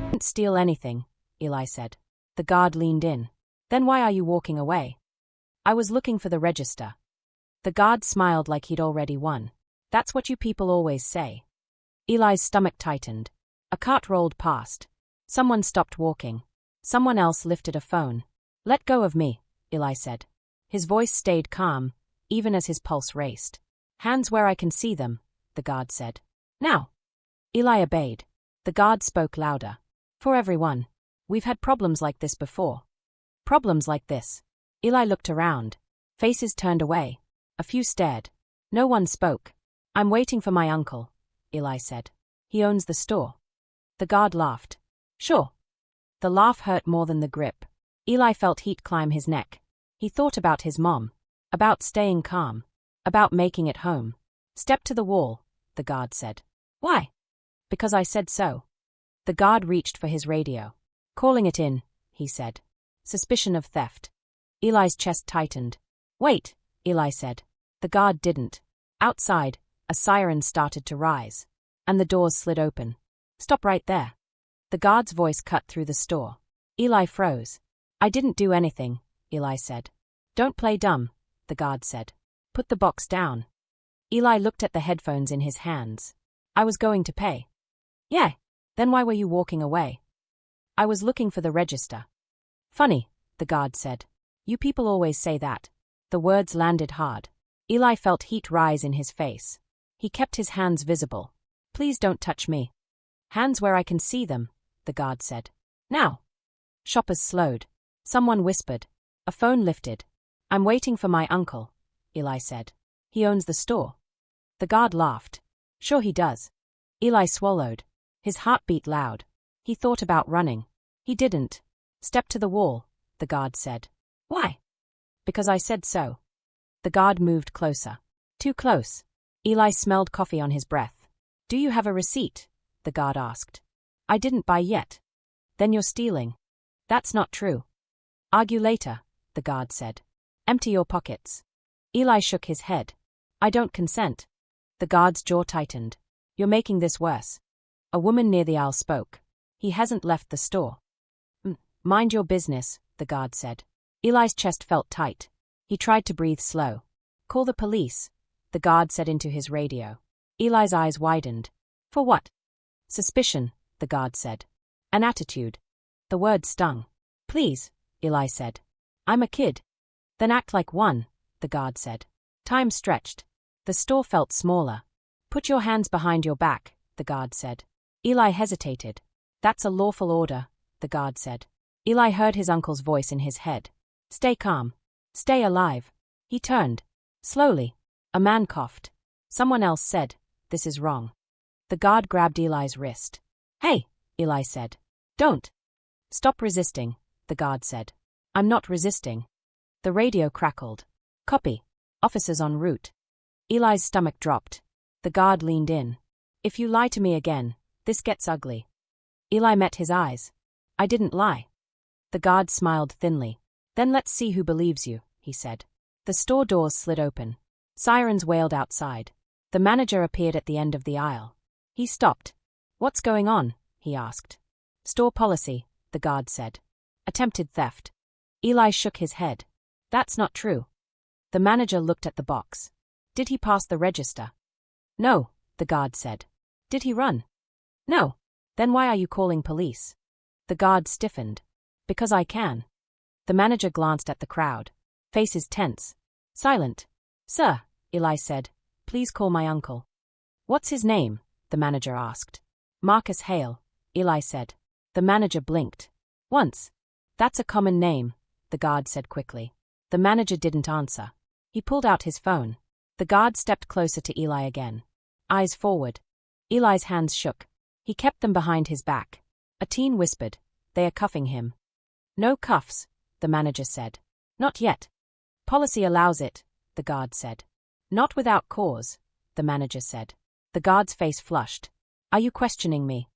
Didn't steal anything, Eli said. The guard leaned in. Then why are you walking away? I was looking for the register. The guard smiled like he'd already won. That's what you people always say. Eli's stomach tightened. A cart rolled past. Someone stopped walking. Someone else lifted a phone. Let go of me, Eli said. His voice stayed calm, even as his pulse raced. Hands where I can see them, the guard said. Now. Eli obeyed. The guard spoke louder. For everyone. We've had problems like this before. Problems like this. Eli looked around. Faces turned away. A few stared. No one spoke. I'm waiting for my uncle, Eli said. He owns the store. The guard laughed. Sure. The laugh hurt more than the grip. Eli felt heat climb his neck. He thought about his mom. About staying calm. About making it home. Step to the wall, the guard said. Why? Because I said so. The guard reached for his radio. Calling it in, he said. Suspicion of theft. Eli's chest tightened. Wait, Eli said. The guard didn't. Outside, a siren started to rise. And the doors slid open. Stop right there. The guard's voice cut through the store. Eli froze. I didn't do anything, Eli said. Don't play dumb, the guard said. Put the box down. Eli looked at the headphones in his hands. I was going to pay. Yeah. Then why were you walking away? I was looking for the register. Funny, the guard said. You people always say that. The words landed hard. Eli felt heat rise in his face. He kept his hands visible. Please don't touch me. Hands where I can see them, the guard said. Now. Shoppers slowed. Someone whispered. A phone lifted. I'm waiting for my uncle, Eli said. He owns the store. The guard laughed. Sure he does. Eli swallowed. His heart beat loud. He thought about running. He didn't. Step to the wall, the guard said. Why? Because I said so. The guard moved closer. Too close. Eli smelled coffee on his breath. Do you have a receipt? The guard asked. I didn't buy yet. Then you're stealing. That's not true. Argue later, the guard said. Empty your pockets. Eli shook his head. I don't consent. The guard's jaw tightened. You're making this worse. A woman near the aisle spoke. He hasn't left the store. Mind your business, the guard said. Eli's chest felt tight. He tried to breathe slow. Call the police, the guard said into his radio. Eli's eyes widened. For what? Suspicion, the guard said. An attitude. The word stung. Please, Eli said. I'm a kid. Then act like one, the guard said. Time stretched. The store felt smaller. Put your hands behind your back, the guard said. Eli hesitated. That's a lawful order, the guard said. Eli heard his uncle's voice in his head. Stay calm. Stay alive. He turned. Slowly. A man coughed. Someone else said, this is wrong. The guard grabbed Eli's wrist. Hey, Eli said. Don't. Stop resisting, the guard said. I'm not resisting. The radio crackled. Copy. Officers en route. Eli's stomach dropped. The guard leaned in. If you lie to me again, this gets ugly. Eli met his eyes. I didn't lie. The guard smiled thinly. Then let's see who believes you, he said. The store doors slid open. Sirens wailed outside. The manager appeared at the end of the aisle. He stopped. What's going on? He asked. Store policy, the guard said. Attempted theft. Eli shook his head. That's not true. The manager looked at the box. Did he pass the register? No, the guard said. Did he run? No. Then why are you calling police? The guard stiffened. Because I can. The manager glanced at the crowd. Faces tense. Silent. Sir, Eli said, please call my uncle. What's his name? The manager asked. Marcus Hale, Eli said. The manager blinked. Once. That's a common name, the guard said quickly. The manager didn't answer. He pulled out his phone. The guard stepped closer to Eli again. Eyes forward. Eli's hands shook. He kept them behind his back. A teen whispered, they are cuffing him. No cuffs, the manager said. Not yet. Policy allows it, the guard said. Not without cause, the manager said. The guard's face flushed. Are you questioning me?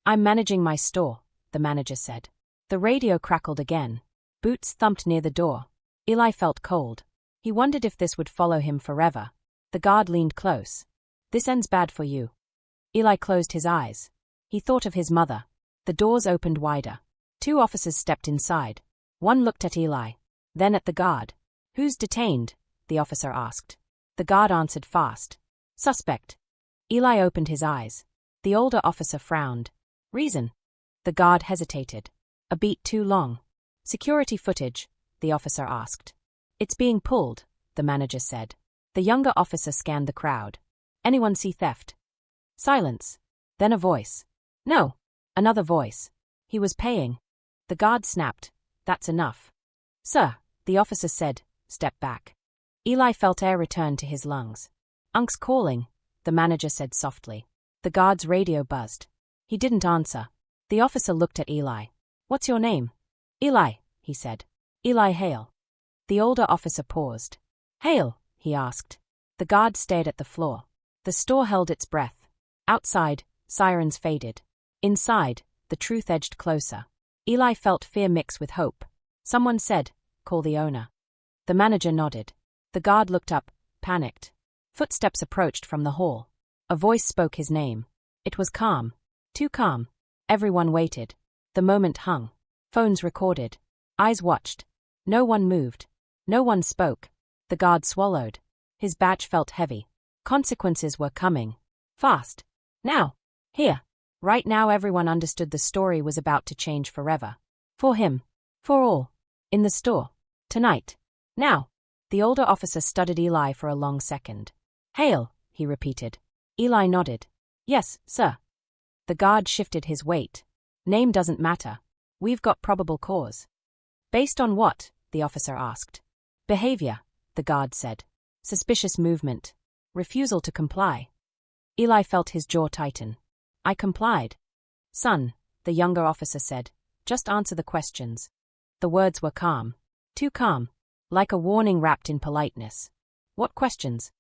I'm managing my store, the manager said. The radio crackled again. Boots thumped near the door. Eli felt cold. He wondered if this would follow him forever. The guard leaned close. This ends bad for you. Eli closed his eyes. He thought of his mother. The doors opened wider. 2 officers stepped inside. One looked at Eli, then at the guard. "Who's detained?" the officer asked. The guard answered fast. "Suspect." Eli opened his eyes. The older officer frowned. "Reason?" The guard hesitated. "A beat too long." "Security footage?" the officer asked. "It's being pulled," the manager said. The younger officer scanned the crowd. "Anyone see theft?" Silence. Then a voice. "No." Another voice. "He was paying." The guard snapped. "That's enough." "Sir," the officer said, "step back." Eli felt air return to his lungs. "Unc's calling," the manager said softly. The guard's radio buzzed. He didn't answer. The officer looked at Eli. "What's your name?" "Eli," he said. "Eli Hale." The older officer paused. "Hale?" he asked. The guard stared at the floor. The store held its breath. Outside, sirens faded. Inside, the truth edged closer. Eli felt fear mix with hope. Someone said, "Call the owner." The manager nodded. The guard looked up, panicked. Footsteps approached from the hall. A voice spoke his name. It was calm. Too calm. Everyone waited. The moment hung. Phones recorded. Eyes watched. No one moved. No one spoke. The guard swallowed. His badge felt heavy. Consequences were coming. Fast. Now. Here. Right now everyone understood the story was about to change forever. For him. For all. In the store. Tonight. Now. The older officer studied Eli for a long second. "Hale," he repeated. Eli nodded. "Yes, sir." The guard shifted his weight. "Name doesn't matter. We've got probable cause." "Based on what?" the officer asked. "Behavior," the guard said. "Suspicious movement. Refusal to comply." Eli felt his jaw tighten. "I complied." "Son," the younger officer said, "just answer the questions." The words were calm. Too calm. Like a warning wrapped in politeness. "What questions?"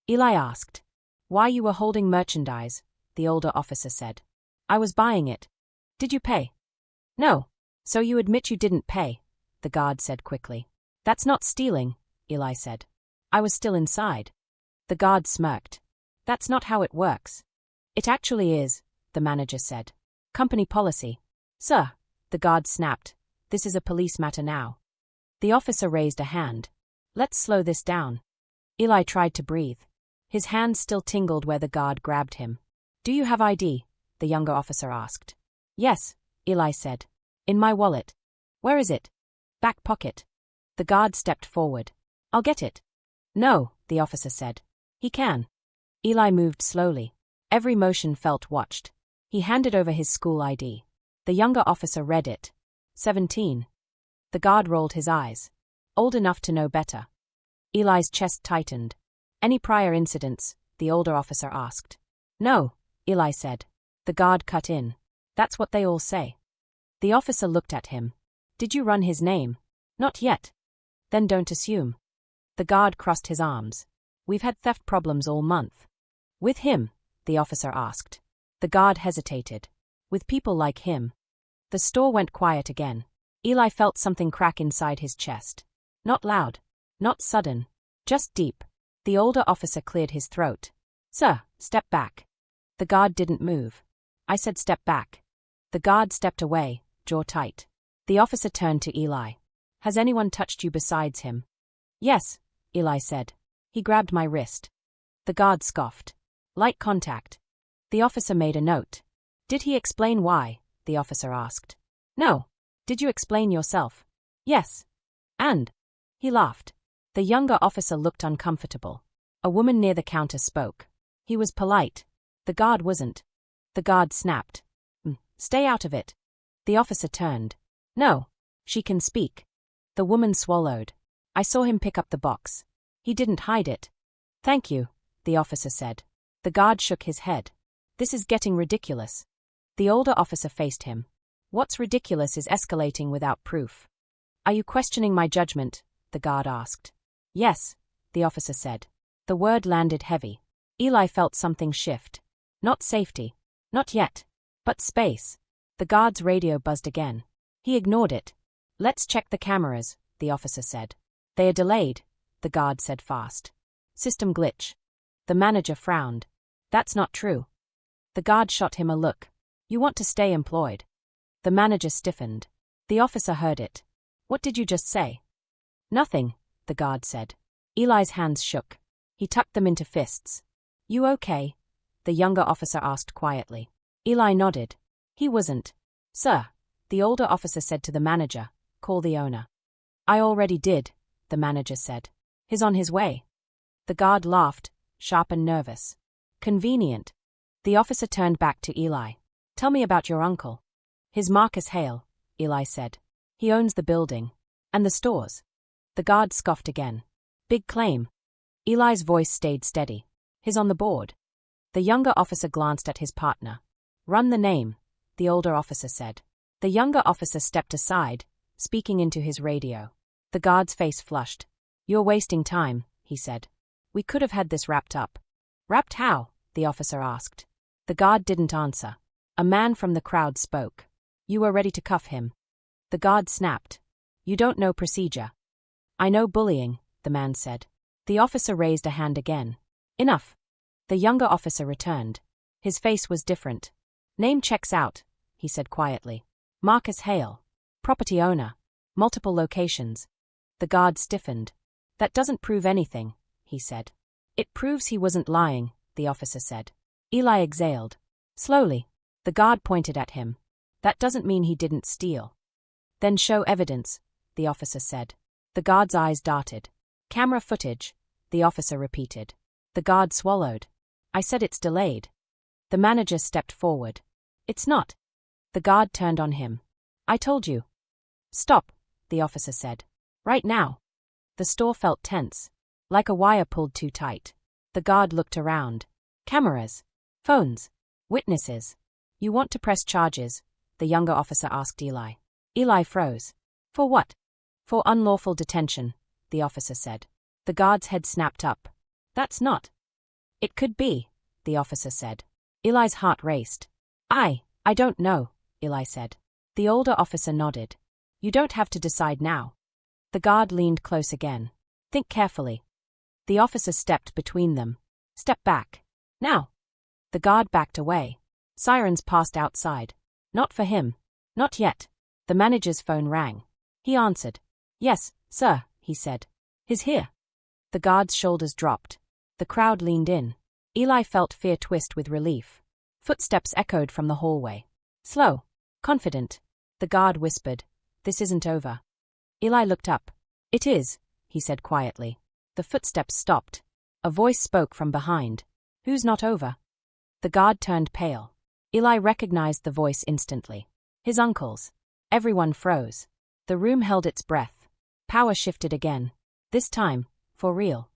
Eli asked. "Why you were holding merchandise," the older officer said. "I was buying it." "Did you pay?" "No." "So you admit you didn't pay," the guard said quickly. "That's not stealing," Eli said. "I was still inside." The guard smirked. "That's not how it works." "It actually is," the manager said. "Company policy." "Sir," the guard snapped, "this is a police matter now." The officer raised a hand. "Let's slow this down." Eli tried to breathe. His hand still tingled where the guard grabbed him. "Do you have ID?" the younger officer asked. "Yes," Eli said. "In my wallet." "Where is it?" "Back pocket." The guard stepped forward. "I'll get it." "No," the officer said. "He can." Eli moved slowly. Every motion felt watched. He handed over his school ID. The younger officer read it. 17. The guard rolled his eyes. Old enough to know better. Eli's chest tightened. "Any prior incidents?" the older officer asked. "No," Eli said. The guard cut in. "That's what they all say." The officer looked at him. "Did you run his name?" "Not yet." "Then don't assume." The guard crossed his arms. "We've had theft problems all month." "With him?" the officer asked. The guard hesitated. "With people like him." The store went quiet again. Eli felt something crack inside his chest. Not loud. Not sudden. Just deep. The older officer cleared his throat. "Sir, step back." The guard didn't move. "I said step back." The guard stepped away, jaw tight. The officer turned to Eli. "Has anyone touched you besides him?" "Yes," Eli said. "He grabbed my wrist." The guard scoffed. "Light contact." The officer made a note. "Did he explain why?" the officer asked. "No." "Did you explain yourself?" "Yes." "And?" He laughed. The younger officer looked uncomfortable. A woman near the counter spoke. He was polite. The guard wasn't. The guard snapped. "Stay out of it." The officer turned. "No. She can speak." The woman swallowed. "I saw him pick up the box. He didn't hide it." "Thank you," the officer said. The guard shook his head. "This is getting ridiculous." The older officer faced him. "What's ridiculous is escalating without proof." "Are you questioning my judgment?" the guard asked. "Yes," the officer said. The word landed heavy. Eli felt something shift. Not safety. Not yet. But space. The guard's radio buzzed again. He ignored it. "Let's check the cameras," the officer said. "They are delayed," the guard said fast. "System glitch." The manager frowned. "That's not true." The guard shot him a look. "You want to stay employed." The manager stiffened. The officer heard it. What did you just say? Nothing, the guard said. Eli's hands shook. He tucked them into fists. You okay? The younger officer asked quietly. Eli nodded. He wasn't. Sir, the older officer said to the manager, call the owner. I already did, the manager said. He's on his way. The guard laughed, sharp and nervous. Convenient. The officer turned back to Eli. Tell me about your uncle. He's Marcus Hale, Eli said. He owns the building. And the stores. The guard scoffed again. Big claim. Eli's voice stayed steady. He's on the board. The younger officer glanced at his partner. Run the name, the older officer said. The younger officer stepped aside, speaking into his radio. The guard's face flushed. You're wasting time, he said. We could have had this wrapped up. Wrapped how? The officer asked. The guard didn't answer. A man from the crowd spoke. You were ready to cuff him. The guard snapped. You don't know procedure. I know bullying, the man said. The officer raised a hand again. Enough. The younger officer returned. His face was different. Name checks out, he said quietly. Marcus Hale. Property owner. Multiple locations. The guard stiffened. That doesn't prove anything, he said. It proves he wasn't lying, the officer said. Eli exhaled. Slowly. The guard pointed at him. That doesn't mean he didn't steal. Then show evidence, the officer said. The guard's eyes darted. Camera footage, the officer repeated. The guard swallowed. I said it's delayed. The manager stepped forward. It's not. The guard turned on him. I told you. Stop, the officer said. Right now. The store felt tense, like a wire pulled too tight. The guard looked around. Cameras. Phones. Witnesses. You want to press charges? The younger officer asked Eli. Eli froze. For what? For unlawful detention, the officer said. The guard's head snapped up. That's not. It could be, the officer said. Eli's heart raced. I don't know, Eli said. The older officer nodded. You don't have to decide now. The guard leaned close again. Think carefully. The officer stepped between them. Step back. Now. The guard backed away. Sirens passed outside. Not for him. Not yet. The manager's phone rang. He answered. Yes, sir, he said. He's here. The guard's shoulders dropped. The crowd leaned in. Eli felt fear twist with relief. Footsteps echoed from the hallway. Slow. Confident. The guard whispered. This isn't over. Eli looked up. It is, he said quietly. The footsteps stopped. A voice spoke from behind. Who's not over? The guard turned pale. Eli recognized the voice instantly. His uncle's. Everyone froze. The room held its breath. Power shifted again. This time, for real.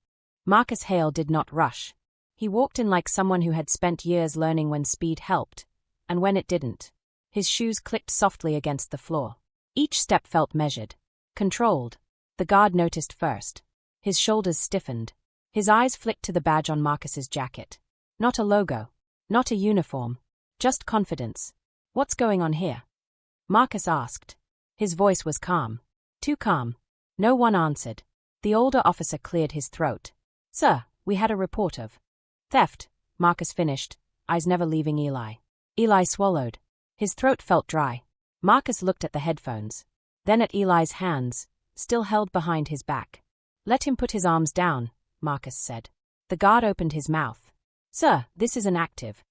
Marcus Hale did not rush. He walked in like someone who had spent years learning when speed helped, and when it didn't. His shoes clicked softly against the floor. Each step felt measured. Controlled. The guard noticed first. His shoulders stiffened. His eyes flicked to the badge on Marcus's jacket. Not a logo. Not a uniform. Just confidence. What's going on here? Marcus asked. His voice was calm. Too calm. No one answered. The older officer cleared his throat. Sir, we had a report of theft, Marcus finished, eyes never leaving Eli. Eli swallowed. His throat felt dry. Marcus looked at the headphones. Then at Eli's hands, still held behind his back. Let him put his arms down, Marcus said. The guard opened his mouth. Sir, this is an active.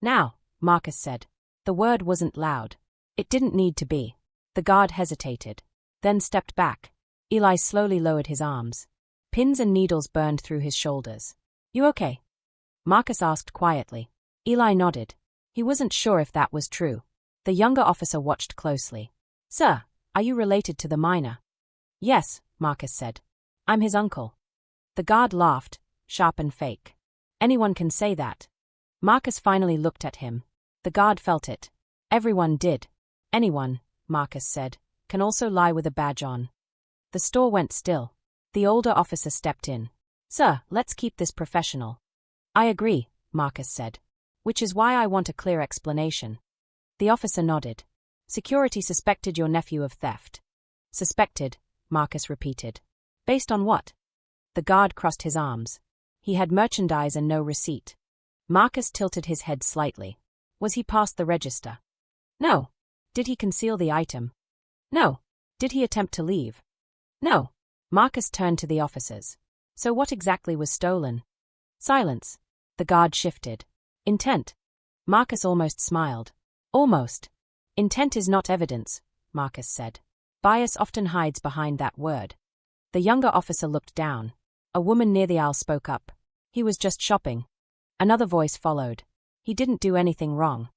Now, Marcus said. The word wasn't loud. It didn't need to be. The guard hesitated. Then stepped back. Eli slowly lowered his arms. Pins and needles burned through his shoulders. You okay? Marcus asked quietly. Eli nodded. He wasn't sure if that was true. The younger officer watched closely. Sir, are you related to the minor? Yes, Marcus said. I'm his uncle. The guard laughed, sharp and fake. Anyone can say that. Marcus finally looked at him. The guard felt it. Everyone did. Anyone, Marcus said, can also lie with a badge on. The store went still. The older officer stepped in. Sir, let's keep this professional. I agree, Marcus said. Which is why I want a clear explanation. The officer nodded. Security suspected your nephew of theft. Suspected, Marcus repeated. Based on what? The guard crossed his arms. He had merchandise and no receipt. Marcus tilted his head slightly. Was he past the register? No. Did he conceal the item? No. Did he attempt to leave? No. Marcus turned to the officers. So what exactly was stolen? Silence. The guard shifted. Intent. Marcus almost smiled. Almost. Intent is not evidence, Marcus said. Bias often hides behind that word. The younger officer looked down. A woman near the aisle spoke up. He was just shopping. Another voice followed. He didn't do anything wrong.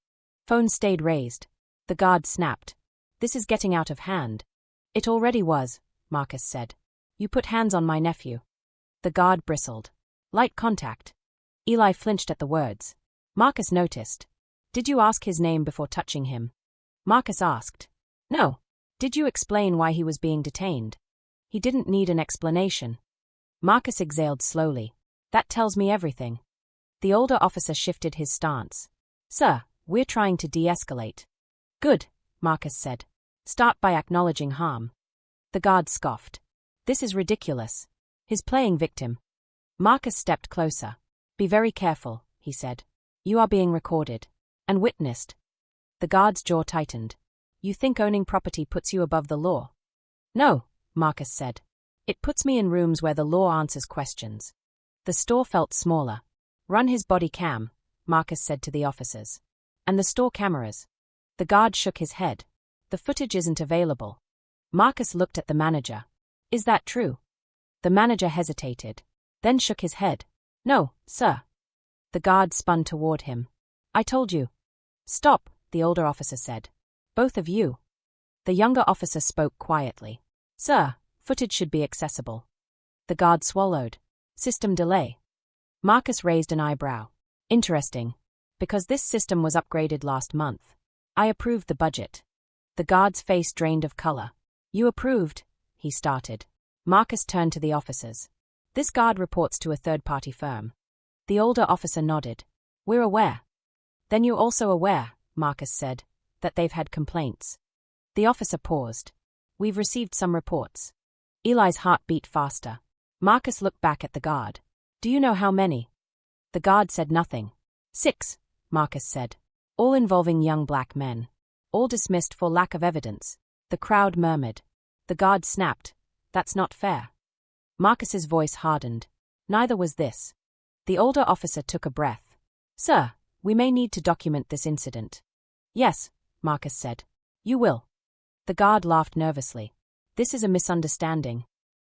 Phone stayed raised. The guard snapped. This is getting out of hand. It already was, Marcus said. You put hands on my nephew. The guard bristled. Light contact. Eli flinched at the words. Marcus noticed. Did you ask his name before touching him? Marcus asked. No. Did you explain why he was being detained? He didn't need an explanation. Marcus exhaled slowly. That tells me everything. The older officer shifted his stance. Sir, we're trying to de-escalate. Good, Marcus said. Start by acknowledging harm. The guard scoffed. This is ridiculous. He's playing victim. Marcus stepped closer. Be very careful, he said. You are being recorded. And witnessed. The guard's jaw tightened. You think owning property puts you above the law? No, Marcus said. It puts me in rooms where the law answers questions. The store felt smaller. Run his body cam, Marcus said to the officers. And the store cameras. The guard shook his head. The footage isn't available. Marcus looked at the manager. Is that true? The manager hesitated. Then shook his head. No, sir. The guard spun toward him. I told you. Stop, the older officer said. Both of you. The younger officer spoke quietly. Sir, footage should be accessible. The guard swallowed. System delay. Marcus raised an eyebrow. Interesting. Because this system was upgraded last month. I approved the budget. The guard's face drained of color. You approved, he started. Marcus turned to the officers. This guard reports to a third-party firm. The older officer nodded. We're aware. Then you're also aware, Marcus said, that they've had complaints. The officer paused. We've received some reports. Eli's heart beat faster. Marcus looked back at the guard. Do you know how many? The guard said nothing. 6, Marcus said. All involving young black men. All dismissed for lack of evidence. The crowd murmured. The guard snapped. That's not fair. Marcus's voice hardened. Neither was this. The older officer took a breath. Sir, we may need to document this incident. Yes, Marcus said. You will. The guard laughed nervously. This is a misunderstanding.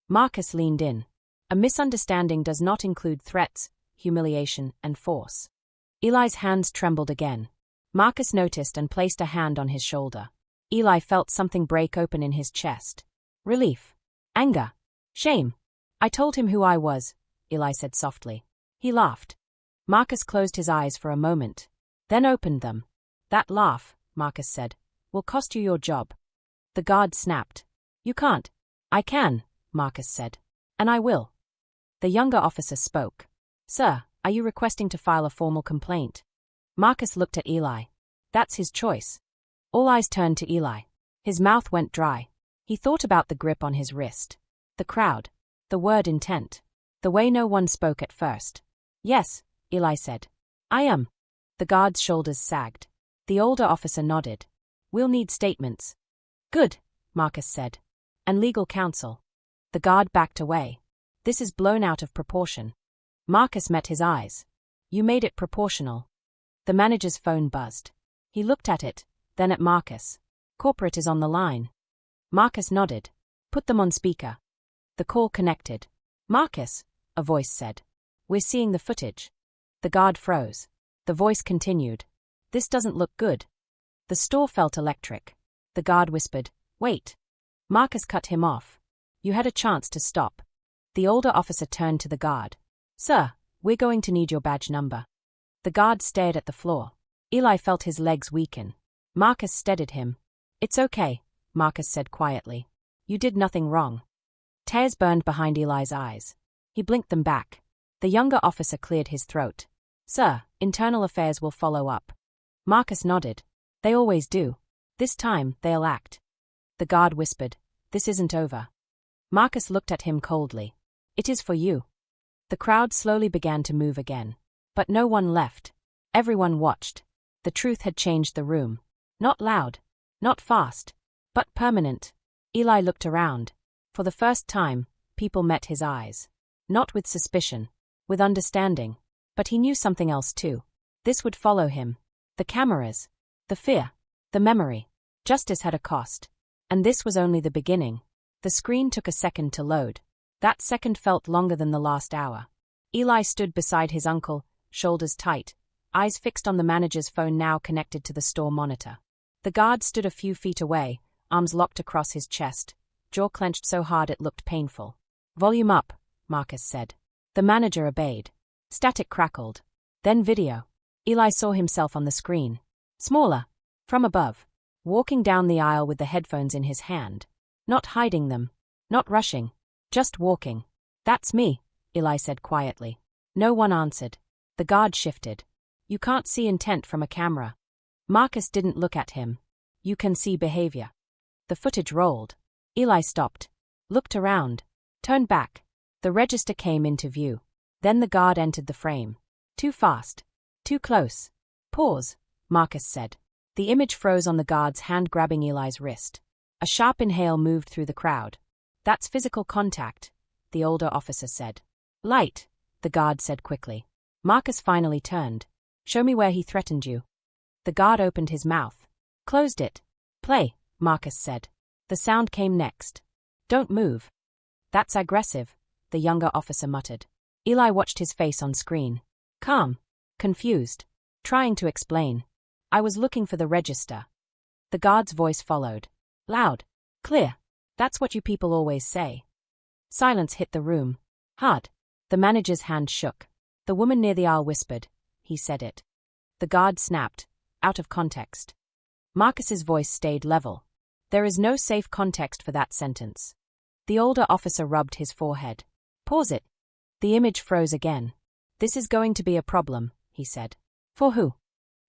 Marcus leaned in. A misunderstanding does not include threats, humiliation, and force. Eli's hands trembled again. Marcus noticed and placed a hand on his shoulder. Eli felt something break open in his chest. Relief. Anger. Shame. I told him who I was, Eli said softly. He laughed. Marcus closed his eyes for a moment, then opened them. That laugh, Marcus said, will cost you your job. The guard snapped. You can't. I can, Marcus said. And I will. The younger officer spoke. Sir, are you requesting to file a formal complaint? Marcus looked at Eli. That's his choice. All eyes turned to Eli. His mouth went dry. He thought about the grip on his wrist. The crowd. The word intent. The way no one spoke at first. Yes, Eli said. I am. The guard's shoulders sagged. The older officer nodded. We'll need statements. Good, Marcus said. And legal counsel. The guard backed away. This is blown out of proportion. Marcus met his eyes. You made it proportional. The manager's phone buzzed. He looked at it, then at Marcus. Corporate is on the line. Marcus nodded. Put them on speaker. The call connected. Marcus, a voice said. We're seeing the footage. The guard froze. The voice continued. This doesn't look good. The store felt electric. The guard whispered, wait. Marcus cut him off. You had a chance to stop. The older officer turned to the guard. Sir, we're going to need your badge number. The guard stared at the floor. Eli felt his legs weaken. Marcus steadied him. It's okay, Marcus said quietly. You did nothing wrong. Tears burned behind Eli's eyes. He blinked them back. The younger officer cleared his throat. Sir, internal affairs will follow up. Marcus nodded. They always do. This time, they'll act. The guard whispered. This isn't over. Marcus looked at him coldly. It is for you. The crowd slowly began to move again. But no one left. Everyone watched. The truth had changed the room. Not loud. Not fast, but permanent. Eli looked around. For the first time, people met his eyes. Not with suspicion, with understanding. But he knew something else too. This would follow him. The cameras. The fear. The memory. Justice had a cost. And this was only the beginning. The screen took a second to load. That second felt longer than the last hour. Eli stood beside his uncle, shoulders tight, eyes fixed on the manager's phone now connected to the store monitor. The guard stood a few feet away, arms locked across his chest, jaw clenched so hard it looked painful. "Volume up," Marcus said. The manager obeyed. Static crackled. Then video. Eli saw himself on the screen. Smaller. From above. Walking down the aisle with the headphones in his hand. Not hiding them. Not rushing. Just walking. "That's me," Eli said quietly. No one answered. The guard shifted. "You can't see intent from a camera." Marcus didn't look at him. "You can see behavior." The footage rolled. Eli stopped. Looked around. Turned back. The register came into view. Then the guard entered the frame. Too fast. Too close. "Pause," Marcus said. The image froze on the guard's hand grabbing Eli's wrist. A sharp inhale moved through the crowd. "That's physical contact," the older officer said. "Light," the guard said quickly. Marcus finally turned. "Show me where he threatened you." The guard opened his mouth. Closed it. "Play," Marcus said. The sound came next. "Don't move." "That's aggressive," the younger officer muttered. Eli watched his face on screen. Calm. Confused. Trying to explain. "I was looking for the register." The guard's voice followed. Loud. Clear. "That's what you people always say." Silence hit the room. Hard. The manager's hand shook. The woman near the aisle whispered. "He said it." The guard snapped. Out of context. Marcus's voice stayed level. "There is no safe context for that sentence." The older officer rubbed his forehead. "Pause it." The image froze again. "This is going to be a problem," he said. "For who?"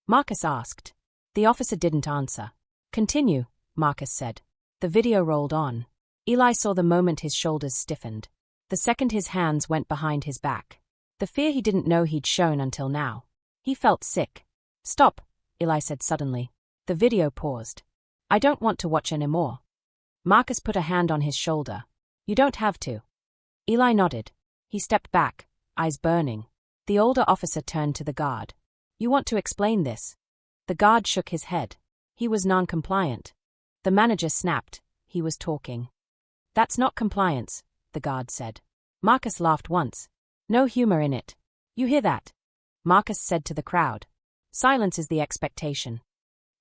Marcus asked. The officer didn't answer. "Continue," Marcus said. The video rolled on. Eli saw the moment his shoulders stiffened. The second his hands went behind his back. The fear he didn't know he'd shown until now. He felt sick. "Stop," Eli said suddenly. The video paused. "I don't want to watch anymore." Marcus put a hand on his shoulder. "You don't have to." Eli nodded. He stepped back, eyes burning. The older officer turned to the guard. "You want to explain this?" The guard shook his head. He was non-compliant. The manager snapped. He was talking. "That's not compliance," the guard said. Marcus laughed once. "No humor in it. You hear that?" Marcus said to the crowd. "Silence is the expectation."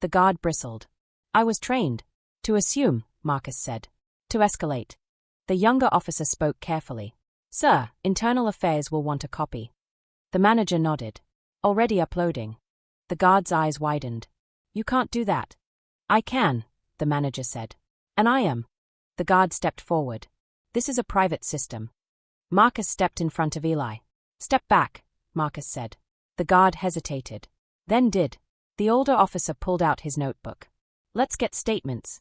The guard bristled. "I was trained." "To assume," Marcus said. "To escalate." The younger officer spoke carefully. "Sir, Internal Affairs will want a copy." The manager nodded. "Already uploading." The guard's eyes widened. "You can't do that." "I can," the manager said. "And I am." The guard stepped forward. "This is a private system." Marcus stepped in front of Eli. "Step back," Marcus said. The guard hesitated. Then did. The older officer pulled out his notebook. "Let's get statements."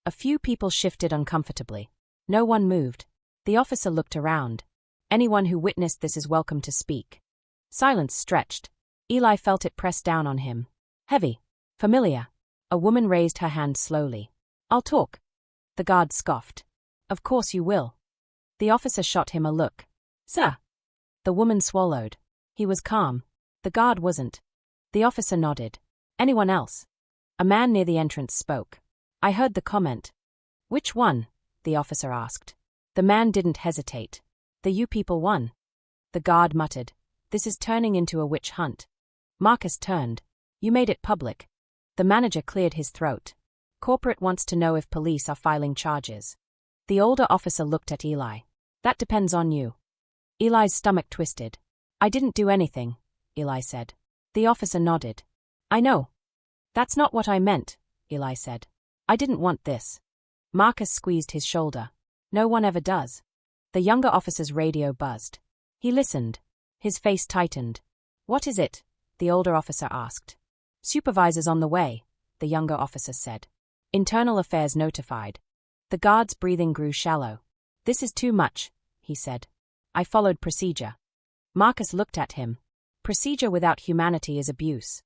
A few people shifted uncomfortably. No one moved. The officer looked around. "Anyone who witnessed this is welcome to speak." Silence stretched. Eli felt it press down on him. Heavy. Familiar. A woman raised her hand slowly. "I'll talk." The guard scoffed. "Of course you will." The officer shot him a look. "Sir." The woman swallowed. He was calm. The guard wasn't. The officer nodded. "Anyone else?" A man near the entrance spoke. "I heard the comment." "Which one?" the officer asked. The man didn't hesitate. "The you people one." The guard muttered. "This is turning into a witch hunt." Marcus turned. "You made it public." The manager cleared his throat. "Corporate wants to know if police are filing charges." The older officer looked at Eli. "That depends on you." Eli's stomach twisted. "I didn't do anything," Eli said. The officer nodded. "I know." "That's not what I meant," Eli said. "I didn't want this." Marcus squeezed his shoulder. "No one ever does." The younger officer's radio buzzed. He listened. His face tightened. "What is it?" the older officer asked. "Supervisor's on the way," the younger officer said. "Internal Affairs notified." The guard's breathing grew shallow. "This is too much," he said. "I followed procedure." Marcus looked at him. "Procedure without humanity is abuse."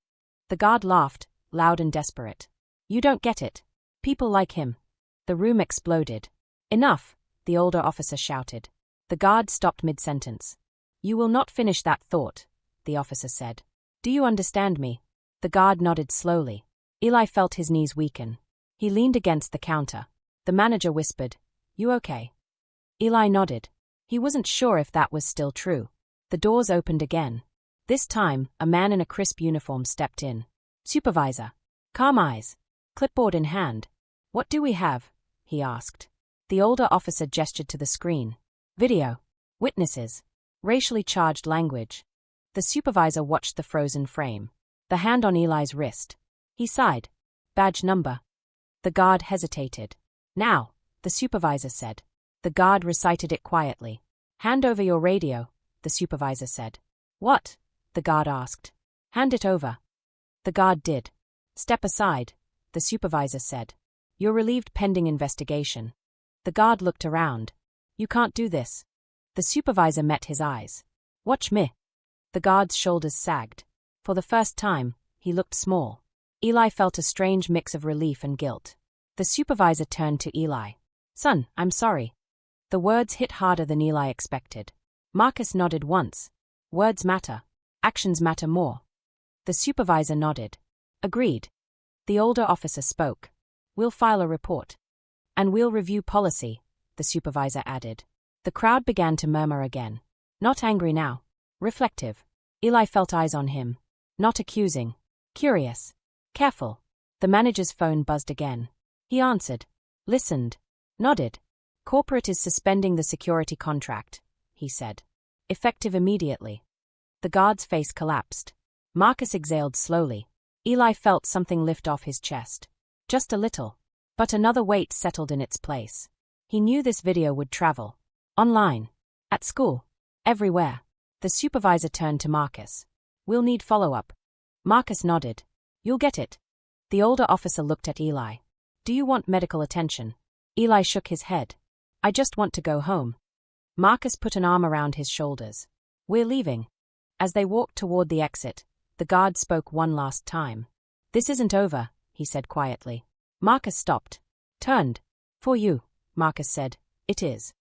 The guard laughed, loud and desperate. "You don't get it." People like him. The room exploded. Enough, the older officer shouted. The guard stopped mid-sentence. You will not finish that thought, the officer said. Do you understand me? The guard nodded slowly. Eli felt his knees weaken. He leaned against the counter. The manager whispered, You okay? Eli nodded. He wasn't sure if that was still true. The doors opened again. This time, a man in a crisp uniform stepped in. Supervisor. Calm eyes. Clipboard in hand. What do we have? He asked. The older officer gestured to the screen. Video. Witnesses. Racially charged language. The supervisor watched the frozen frame. The hand on Eli's wrist. He sighed. Badge number. The guard hesitated. Now, the supervisor said. The guard recited it quietly. Hand over your radio, the supervisor said. What? The guard asked. Hand it over. The guard did. Step aside, the supervisor said. You're relieved pending investigation. The guard looked around. You can't do this. The supervisor met his eyes. Watch me. The guard's shoulders sagged. For the first time, he looked small. Eli felt a strange mix of relief and guilt. The supervisor turned to Eli. Son, I'm sorry. The words hit harder than Eli expected. Marcus nodded once. Words matter. Actions matter more. The supervisor nodded. Agreed. The older officer spoke. We'll file a report. And we'll review policy, the supervisor added. The crowd began to murmur again. Not angry now. Reflective. Eli felt eyes on him. Not accusing. Curious. Careful. The manager's phone buzzed again. He answered. Listened. Nodded. Corporate is suspending the security contract, he said. Effective immediately. The guard's face collapsed. Marcus exhaled slowly. Eli felt something lift off his chest. Just a little. But another weight settled in its place. He knew this video would travel. Online. At school. Everywhere. The supervisor turned to Marcus. We'll need follow-up. Marcus nodded. You'll get it. The older officer looked at Eli. Do you want medical attention? Eli shook his head. I just want to go home. Marcus put an arm around his shoulders. We're leaving. As they walked toward the exit, the guard spoke one last time. This isn't over, he said quietly. Marcus stopped. Turned. For you, Marcus said. It is.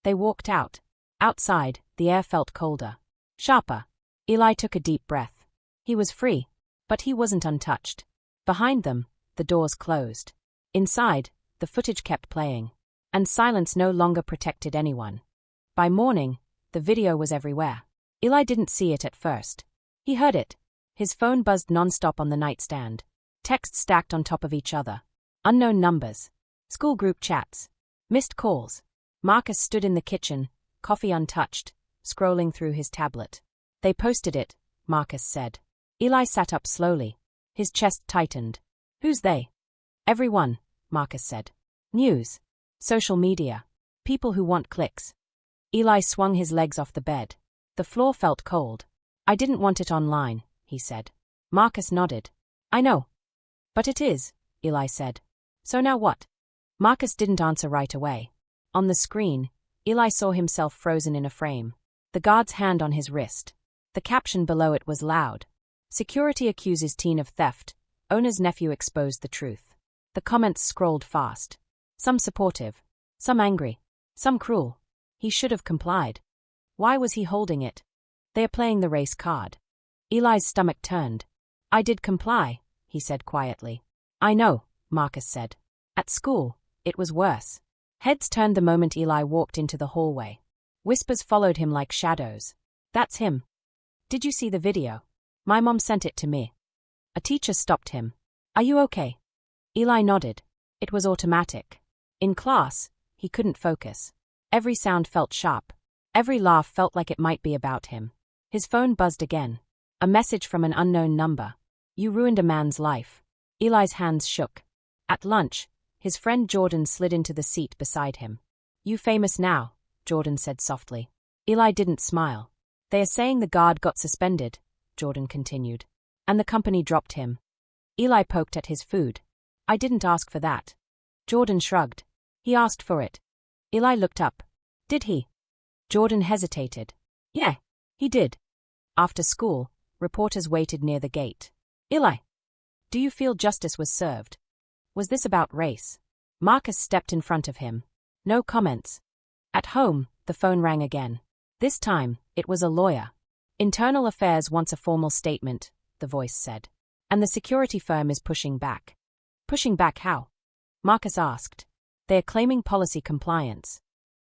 They walked out. Outside, the air felt colder. Sharper. Eli took a deep breath. He was free. But he wasn't untouched. Behind them, the doors closed. Inside, the footage kept playing. And silence no longer protected anyone. By morning, the video was everywhere. Eli didn't see it at first. He heard it. His phone buzzed nonstop on the nightstand. Texts stacked on top of each other. Unknown numbers. School group chats. Missed calls. Marcus stood in the kitchen, coffee untouched, scrolling through his tablet. They posted it, Marcus said. Eli sat up slowly. His chest tightened. Who's they? Everyone, Marcus said. News. Social media. People who want clicks. Eli swung his legs off the bed. The floor felt cold. I didn't want it online, he said. Marcus nodded. I know. But it is, Eli said. So now what? Marcus didn't answer right away. On the screen, Eli saw himself frozen in a frame. The guard's hand on his wrist. The caption below it was loud. Security accuses teen of theft. Owner's nephew exposed the truth. The comments scrolled fast. Some supportive. Some angry. Some cruel. He should have complied. Why was he holding it? They are playing the race card. Eli's stomach turned. I did comply, he said quietly. I know, Marcus said. At school, it was worse. Heads turned the moment Eli walked into the hallway. Whispers followed him like shadows. That's him. Did you see the video? My mom sent it to me. A teacher stopped him. Are you okay? Eli nodded. It was automatic. In class, he couldn't focus. Every sound felt sharp. Every laugh felt like it might be about him. His phone buzzed again. A message from an unknown number. You ruined a man's life. Eli's hands shook. At lunch, his friend Jordan slid into the seat beside him. You famous now, Jordan said softly. Eli didn't smile. They are saying the guard got suspended, Jordan continued. And the company dropped him. Eli poked at his food. I didn't ask for that. Jordan shrugged. He asked for it. Eli looked up. Did he? Jordan hesitated. Yeah, he did. After school, reporters waited near the gate. Eli, do you feel justice was served? Was this about race? Marcus stepped in front of him. No comments. At home, the phone rang again. This time, it was a lawyer. Internal Affairs wants a formal statement, the voice said. And the security firm is pushing back. Pushing back how? Marcus asked. They are claiming policy compliance.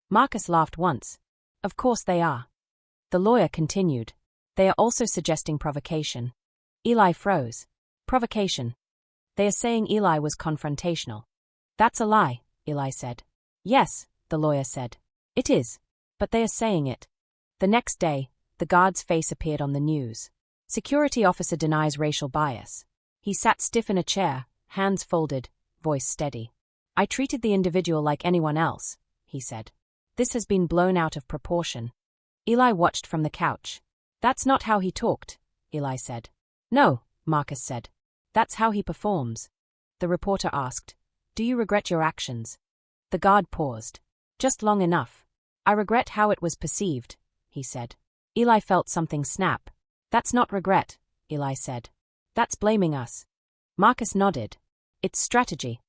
Marcus laughed once. Of course they are. The lawyer continued. They are also suggesting provocation. Eli froze. Provocation. They are saying Eli was confrontational. That's a lie, Eli said. Yes, the lawyer said. It is. But they are saying it. The next day, the guard's face appeared on the news. Security officer denies racial bias. He sat stiff in a chair, hands folded, voice steady. I treated the individual like anyone else, he said. This has been blown out of proportion. Eli watched from the couch. That's not how he talked, Eli said. No, Marcus said. That's how he performs. The reporter asked, Do you regret your actions? The guard paused. Just long enough. I regret how it was perceived, he said. Eli felt something snap. That's not regret, Eli said. That's blaming us. Marcus nodded. It's strategy.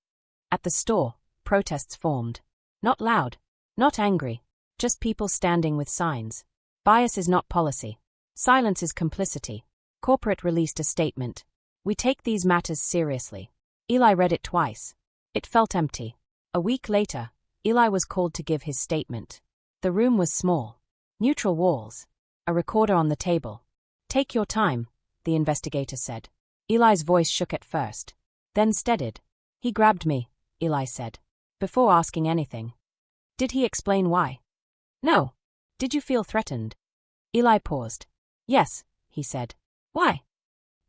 At the store, protests formed. Not loud. Not angry. Just people standing with signs. Bias is not policy. Silence is complicity. Corporate released a statement. We take these matters seriously. Eli read it twice. It felt empty. A week later, Eli was called to give his statement. The room was small. Neutral walls. A recorder on the table. Take your time, the investigator said. Eli's voice shook at first. Then steadied. He grabbed me, Eli said. Before asking anything. Did he explain why? No. Did you feel threatened? Eli paused. Yes, he said. Why?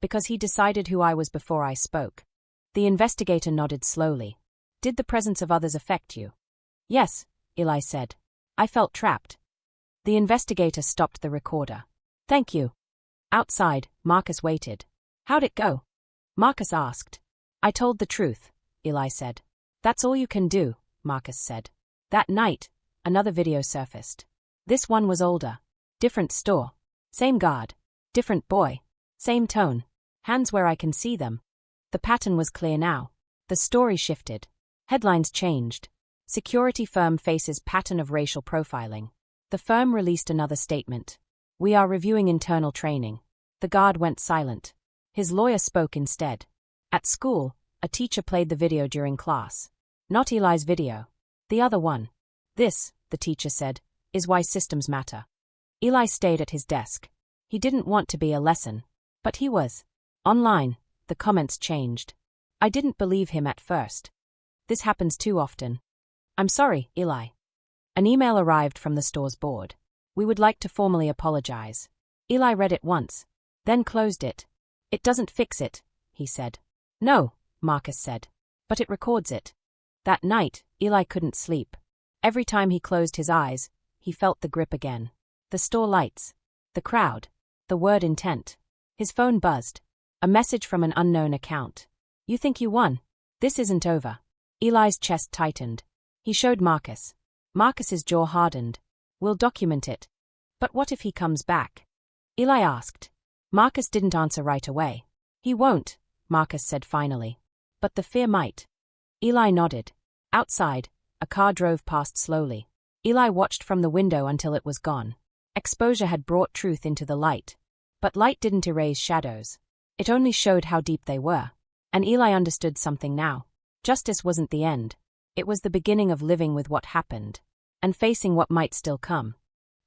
Because he decided who I was before I spoke. The investigator nodded slowly. Did the presence of others affect you? Yes, Eli said. I felt trapped. The investigator stopped the recorder. Thank you. Outside, Marcus waited. How'd it go? Marcus asked. I told the truth, Eli said. That's all you can do, Marcus said. That night, another video surfaced. This one was older. Different store. Same guard. Different boy. Same tone. Hands where I can see them. The pattern was clear now. The story shifted. Headlines changed. Security firm faces pattern of racial profiling. The firm released another statement. We are reviewing internal training. The guard went silent. His lawyer spoke instead. At school, a teacher played the video during class. Not Eli's video. The other one. This, the teacher said, is why systems matter. Eli stayed at his desk. He didn't want to be a lesson. But he was. Online, the comments changed. I didn't believe him at first. This happens too often. I'm sorry, Eli. An email arrived from the store's board. We would like to formally apologize. Eli read it once, then closed it. It doesn't fix it, he said. No, Marcus said. But it records it. That night, Eli couldn't sleep. Every time he closed his eyes, he felt the grip again. The store lights. The crowd. The word intent. His phone buzzed. A message from an unknown account. You think you won? This isn't over. Eli's chest tightened. He showed Marcus. Marcus's jaw hardened. We'll document it. But what if he comes back? Eli asked. Marcus didn't answer right away. He won't, Marcus said finally. But the fear might. Eli nodded. Outside, a car drove past slowly. Eli watched from the window until it was gone. Exposure had brought truth into the light. But light didn't erase shadows. It only showed how deep they were. And Eli understood something now. Justice wasn't the end. It was the beginning of living with what happened. And facing what might still come.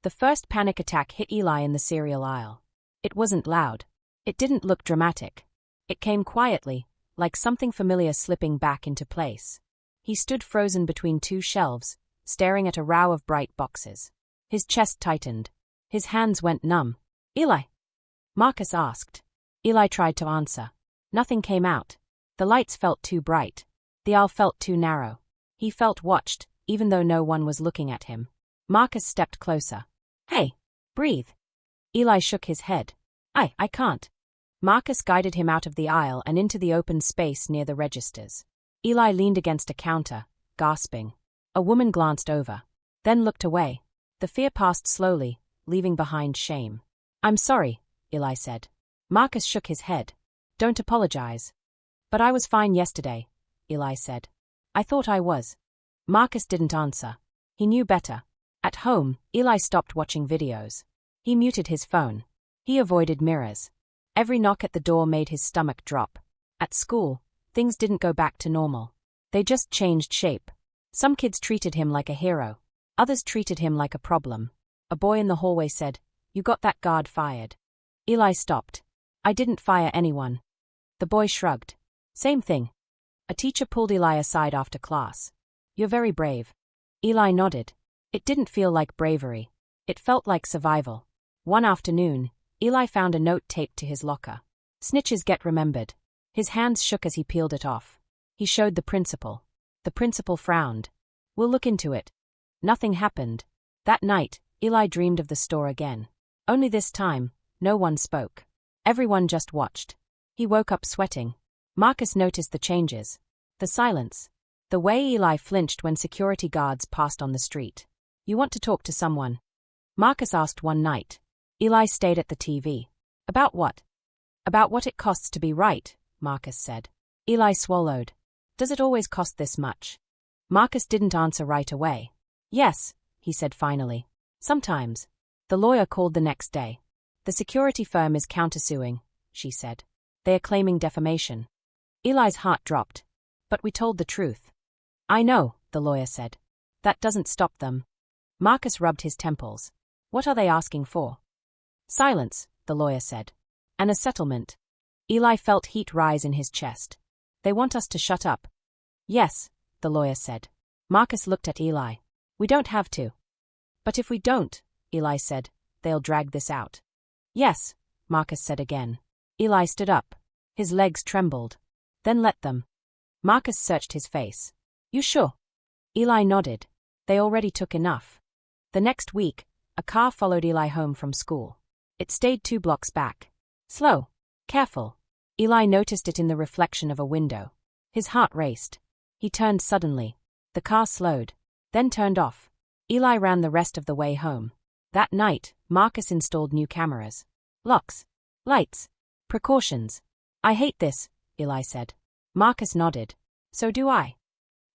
The first panic attack hit Eli in the cereal aisle. It wasn't loud. It didn't look dramatic. It came quietly, like something familiar slipping back into place. He stood frozen between two shelves, staring at a row of bright boxes. His chest tightened. His hands went numb. Eli? Marcus asked. Eli tried to answer. Nothing came out. The lights felt too bright. The aisle felt too narrow. He felt watched, even though no one was looking at him. Marcus stepped closer. Hey, breathe. Eli shook his head. I can't. Marcus guided him out of the aisle and into the open space near the registers. Eli leaned against a counter, gasping. A woman glanced over, then looked away. The fear passed slowly, leaving behind shame. I'm sorry, Eli said. Marcus shook his head. Don't apologize. But I was fine yesterday. Eli said. I thought I was. Marcus didn't answer. He knew better. At home, Eli stopped watching videos. He muted his phone. He avoided mirrors. Every knock at the door made his stomach drop. At school, things didn't go back to normal. They just changed shape. Some kids treated him like a hero. Others treated him like a problem. A boy in the hallway said, "You got that guard fired." Eli stopped. "I didn't fire anyone." The boy shrugged. "Same thing." A teacher pulled Eli aside after class. "You're very brave." Eli nodded. It didn't feel like bravery. It felt like survival. One afternoon, Eli found a note taped to his locker. "Snitches get remembered." His hands shook as he peeled it off. He showed the principal. The principal frowned. "We'll look into it." Nothing happened. That night, Eli dreamed of the store again. Only this time, no one spoke. Everyone just watched. He woke up sweating. Marcus noticed the changes. The silence. The way Eli flinched when security guards passed on the street. "You want to talk to someone?" Marcus asked one night. Eli stayed at the TV. "About what?" "About what it costs to be right," Marcus said. Eli swallowed. "Does it always cost this much?" Marcus didn't answer right away. "Yes," he said finally. "Sometimes." The lawyer called the next day. "The security firm is countersuing," she said. "They are claiming defamation." Eli's heart dropped. "But we told the truth." "I know," the lawyer said. "That doesn't stop them." Marcus rubbed his temples. "What are they asking for?" "Silence," the lawyer said. "And a settlement." Eli felt heat rise in his chest. "They want us to shut up." "Yes," the lawyer said. Marcus looked at Eli. "We don't have to." "But if we don't," Eli said, "they'll drag this out." "Yes," Marcus said again. Eli stood up. His legs trembled. "Then let them." Marcus searched his face. "You sure?" Eli nodded. "They already took enough." The next week, a car followed Eli home from school. It stayed 2 blocks back. Slow. Careful. Eli noticed it in the reflection of a window. His heart raced. He turned suddenly. The car slowed, then turned off. Eli ran the rest of the way home. That night, Marcus installed new cameras. Locks. Lights. Precautions. "I hate this," Eli said. Marcus nodded. "So do I."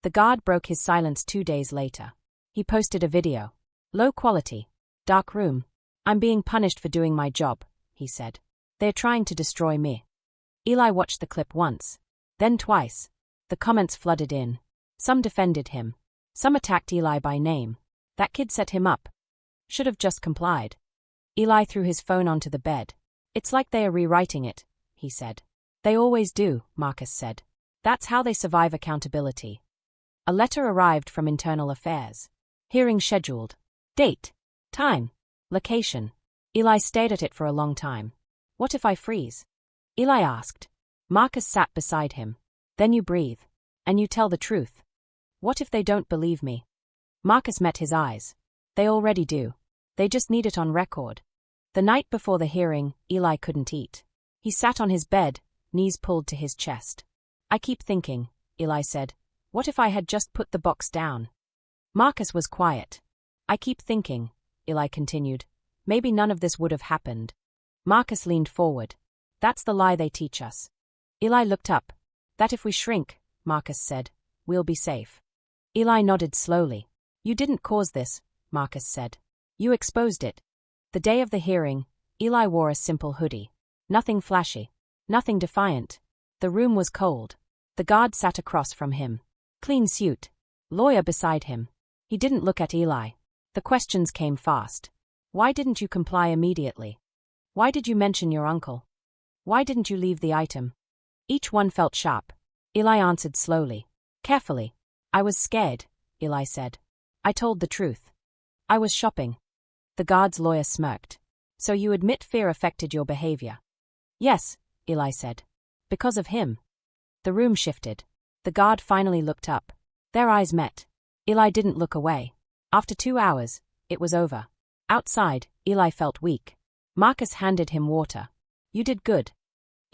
The guard broke his silence 2 days later. He posted a video. Low quality. Dark room. "I'm being punished for doing my job," he said. "They're trying to destroy me." Eli watched the clip once. Then twice. The comments flooded in. Some defended him. Some attacked Eli by name. "That kid set him up. Should have just complied." Eli threw his phone onto the bed. "It's like they are rewriting it," he said. "They always do," Marcus said. "That's how they survive accountability." A letter arrived from Internal Affairs. Hearing scheduled. Date. Time. Location. Eli stared at it for a long time. "What if I freeze?" Eli asked. Marcus sat beside him. "Then you breathe. And you tell the truth." "What if they don't believe me?" Marcus met his eyes. "They already do. They just need it on record." The night before the hearing, Eli couldn't eat. He sat on his bed, knees pulled to his chest. "I keep thinking," Eli said. "What if I had just put the box down?" Marcus was quiet. "I keep thinking," Eli continued. "Maybe none of this would have happened." Marcus leaned forward. "That's the lie they teach us." Eli looked up. "That if we shrink," Marcus said, "we'll be safe." Eli nodded slowly. "You didn't cause this," Marcus said. "You exposed it." The day of the hearing, Eli wore a simple hoodie. Nothing flashy. Nothing defiant. The room was cold. The guard sat across from him. Clean suit. Lawyer beside him. He didn't look at Eli. The questions came fast. "Why didn't you comply immediately? Why did you mention your uncle? Why didn't you leave the item?" Each one felt sharp. Eli answered slowly. Carefully. "I was scared," Eli said. "I told the truth. I was shopping." The guard's lawyer smirked. "So you admit fear affected your behavior?" "Yes," Eli said. "Because of him." The room shifted. The guard finally looked up. Their eyes met. Eli didn't look away. After 2 hours, it was over. Outside, Eli felt weak. Marcus handed him water. "You did good."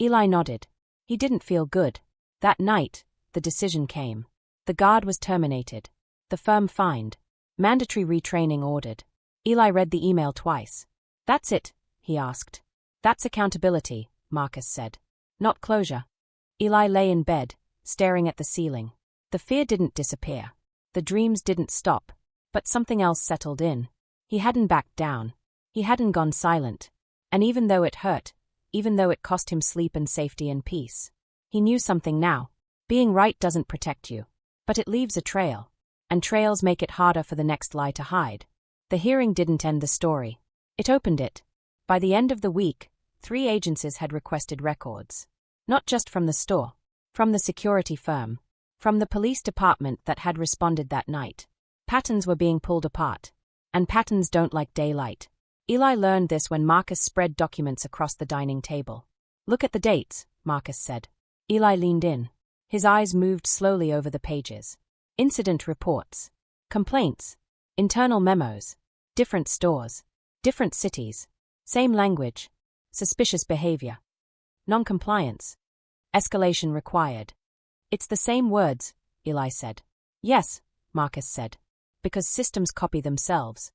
Eli nodded. He didn't feel good. That night, the decision came. The guard was terminated. The firm fined. Mandatory retraining ordered. Eli read the email twice. "That's it?" he asked. "That's accountability," Marcus said. "Not closure." Eli lay in bed, staring at the ceiling. The fear didn't disappear. The dreams didn't stop. But something else settled in. He hadn't backed down. He hadn't gone silent. And even though it hurt, even though it cost him sleep and safety and peace, he knew something now. Being right doesn't protect you. But it leaves a trail. And trails make it harder for the next lie to hide. The hearing didn't end the story. It opened it. By the end of the week, 3 agencies had requested records. Not just from the store. From the security firm. From the police department that had responded that night. Patterns were being pulled apart. And patterns don't like daylight. Eli learned this when Marcus spread documents across the dining table. Look at the dates, Marcus said. Eli leaned in. His eyes moved slowly over the pages. Incident reports. Complaints. Internal memos. Different stores. Different cities. Same language. Suspicious behavior. Non-compliance. Escalation required. It's the same words, Eli said. Yes, Marcus said. Because systems copy themselves.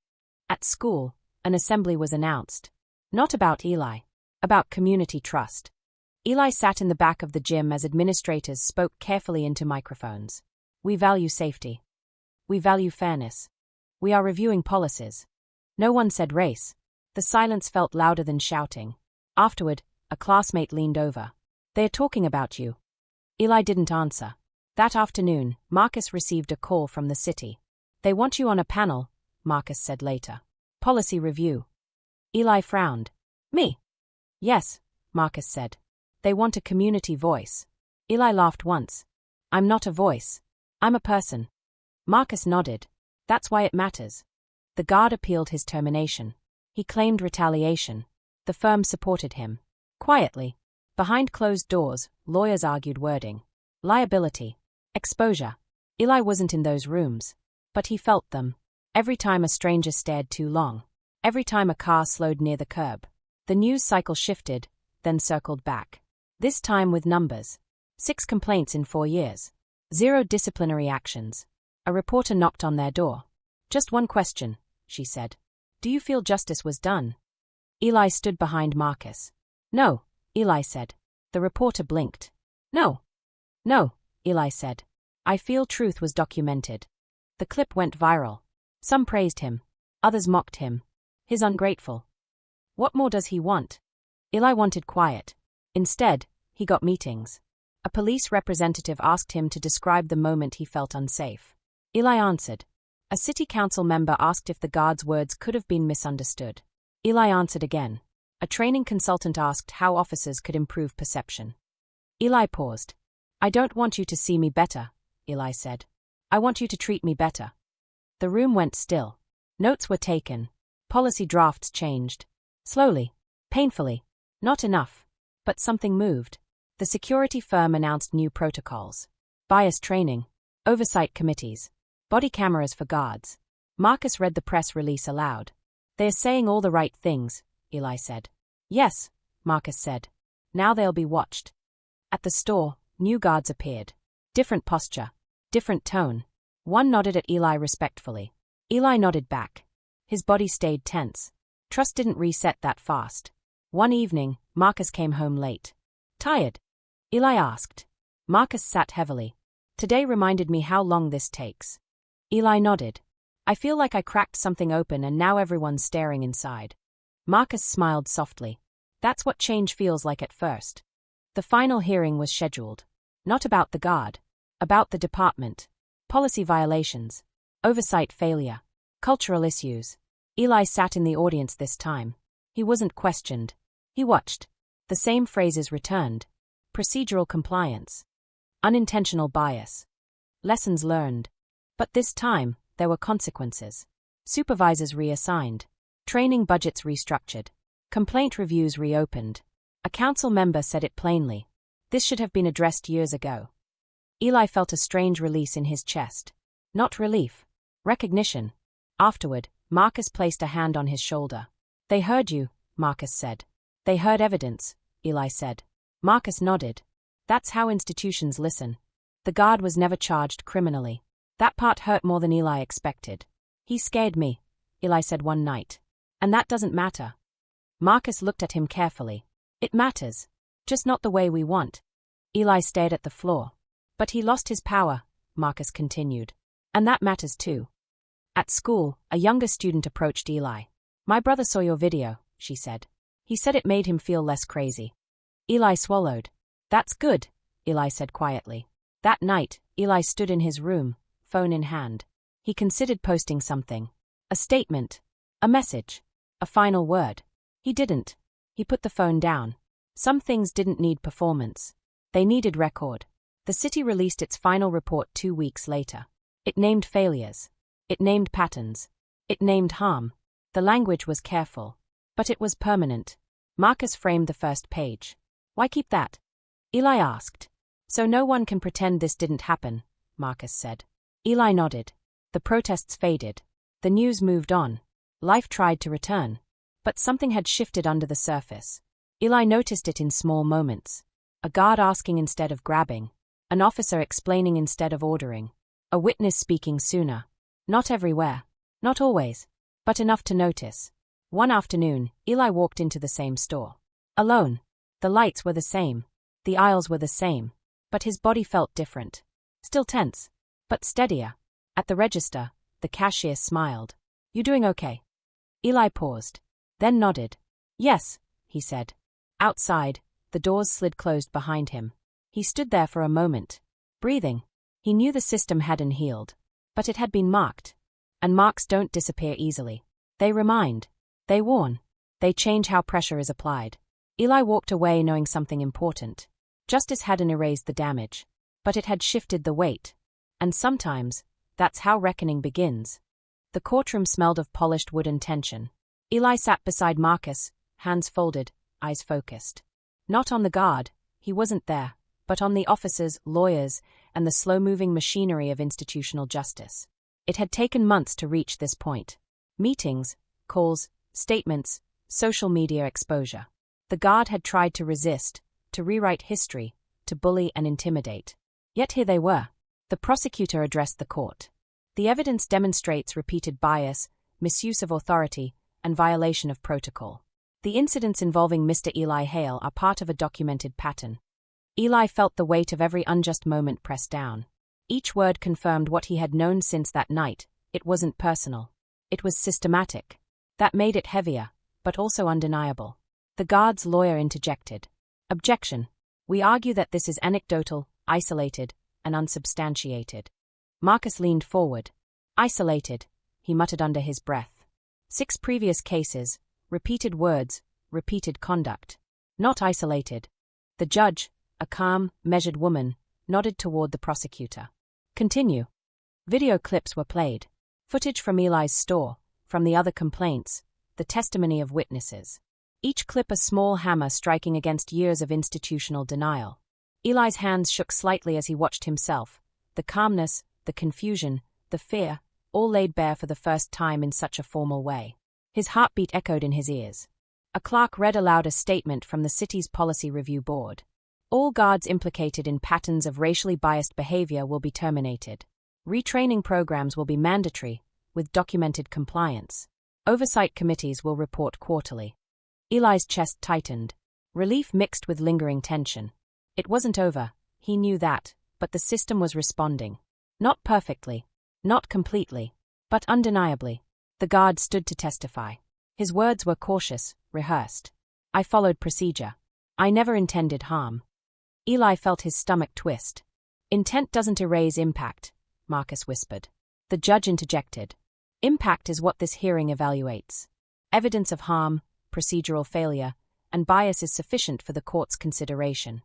At school, an assembly was announced. Not about Eli. About community trust. Eli sat in the back of the gym as administrators spoke carefully into microphones. We value safety. We value fairness. We are reviewing policies. No one said race. The silence felt louder than shouting. Afterward, a classmate leaned over. They're talking about you. Eli didn't answer. That afternoon, Marcus received a call from the city. They want you on a panel, Marcus said later. Policy review. Eli frowned. Me? Yes, Marcus said. They want a community voice. Eli laughed once. I'm not a voice. I'm a person. Marcus nodded. That's why it matters. The guard appealed his termination. He claimed retaliation. The firm supported him. Quietly. Behind closed doors, lawyers argued wording. Liability. Exposure. Eli wasn't in those rooms. But he felt them. Every time a stranger stared too long. Every time a car slowed near the curb. The news cycle shifted, then circled back. This time with numbers. 6 complaints in 4 years. 0 disciplinary actions. A reporter knocked on their door. Just one question, she said. Do you feel justice was done? Eli stood behind Marcus. No, Eli said. The reporter blinked. No. No, Eli said. I feel truth was documented. The clip went viral. Some praised him. Others mocked him. He's ungrateful. What more does he want? Eli wanted quiet. Instead, he got meetings. A police representative asked him to describe the moment he felt unsafe. Eli answered. A city council member asked if the guard's words could have been misunderstood. Eli answered again. A training consultant asked how officers could improve perception. Eli paused. I don't want you to see me better, Eli said. I want you to treat me better. The room went still. Notes were taken. Policy drafts changed. Slowly. Painfully. Not enough. But something moved. The security firm announced new protocols. Bias training. Oversight committees. Body cameras for guards. Marcus read the press release aloud. They're saying all the right things, Eli said. Yes, Marcus said. Now they'll be watched. At the store, new guards appeared. Different posture. Different tone. One nodded at Eli respectfully. Eli nodded back. His body stayed tense. Trust didn't reset that fast. One evening, Marcus came home late. Tired? Eli asked. Marcus sat heavily. Today reminded me how long this takes. Eli nodded. I feel like I cracked something open and now everyone's staring inside. Marcus smiled softly. That's what change feels like at first. The final hearing was scheduled. Not about the guard. About the department. Policy violations. Oversight failure. Cultural issues. Eli sat in the audience this time. He wasn't questioned. He watched. The same phrases returned. Procedural compliance. Unintentional bias. Lessons learned. But this time, there were consequences. Supervisors reassigned. Training budgets restructured. Complaint reviews reopened. A council member said it plainly. This should have been addressed years ago. Eli felt a strange release in his chest. Not relief. Recognition. Afterward, Marcus placed a hand on his shoulder. They heard you, Marcus said. They heard evidence, Eli said. Marcus nodded. That's how institutions listen. The guard was never charged criminally. That part hurt more than Eli expected. He scared me, Eli said one night. And that doesn't matter. Marcus looked at him carefully. It matters. Just not the way we want. Eli stared at the floor. But he lost his power, Marcus continued. And that matters too. At school, a younger student approached Eli. My brother saw your video, she said. He said it made him feel less crazy. Eli swallowed. That's good, Eli said quietly. That night, Eli stood in his room, phone in hand. He considered posting something. A statement. A message. A final word. He didn't. He put the phone down. Some things didn't need performance. They needed record. The city released its final report 2 weeks later. It named failures. It named patterns. It named harm. The language was careful. But it was permanent. Marcus framed the first page. Why keep that? Eli asked. So no one can pretend this didn't happen, Marcus said. Eli nodded. The protests faded. The news moved on. Life tried to return. But something had shifted under the surface. Eli noticed it in small moments. A guard asking instead of grabbing. An officer explaining instead of ordering. A witness speaking sooner. Not everywhere. Not always. But enough to notice. One afternoon, Eli walked into the same store. Alone. The lights were the same. The aisles were the same. But his body felt different. Still tense. But steadier. At the register, the cashier smiled. You doing okay? Eli paused. Then nodded. Yes, he said. Outside, the doors slid closed behind him. He stood there for a moment. Breathing. He knew the system hadn't healed. But it had been marked. And marks don't disappear easily. They remind. They warn. They change how pressure is applied. Eli walked away knowing something important. Justice hadn't erased the damage. But it had shifted the weight. And sometimes, that's how reckoning begins. The courtroom smelled of polished wood and tension. Eli sat beside Marcus, hands folded, eyes focused. Not on the guard, he wasn't there, but on the officers, lawyers, and the slow-moving machinery of institutional justice. It had taken months to reach this point. Meetings, calls, statements, social media exposure. The guard had tried to resist, to rewrite history, to bully and intimidate. Yet here they were. The prosecutor addressed the court. The evidence demonstrates repeated bias, misuse of authority, and violation of protocol. The incidents involving Mr. Eli Hale are part of a documented pattern. Eli felt the weight of every unjust moment pressed down. Each word confirmed what he had known since that night. It wasn't personal. It was systematic. That made it heavier, but also undeniable. The guard's lawyer interjected. Objection. We argue that this is anecdotal, isolated, and unsubstantiated. Marcus leaned forward. Isolated, he muttered under his breath. 6 previous cases, repeated words, repeated conduct. Not isolated. The judge, a calm, measured woman, nodded toward the prosecutor. Continue. Video clips were played. Footage from Eli's store, from the other complaints, the testimony of witnesses. Each clip a small hammer striking against years of institutional denial. Eli's hands shook slightly as he watched himself. The calmness, the confusion, the fear, all laid bare for the first time in such a formal way. His heartbeat echoed in his ears. A clerk read aloud a statement from the city's policy review board. All guards implicated in patterns of racially biased behavior will be terminated. Retraining programs will be mandatory, with documented compliance. Oversight committees will report quarterly. Eli's chest tightened. Relief mixed with lingering tension. It wasn't over, he knew that, but the system was responding. Not perfectly. Not completely. But undeniably. The guard stood to testify. His words were cautious, rehearsed. I followed procedure. I never intended harm. Eli felt his stomach twist. Intent doesn't erase impact, Marcus whispered. The judge interjected. Impact is what this hearing evaluates. Evidence of harm, procedural failure, and bias is sufficient for the court's consideration.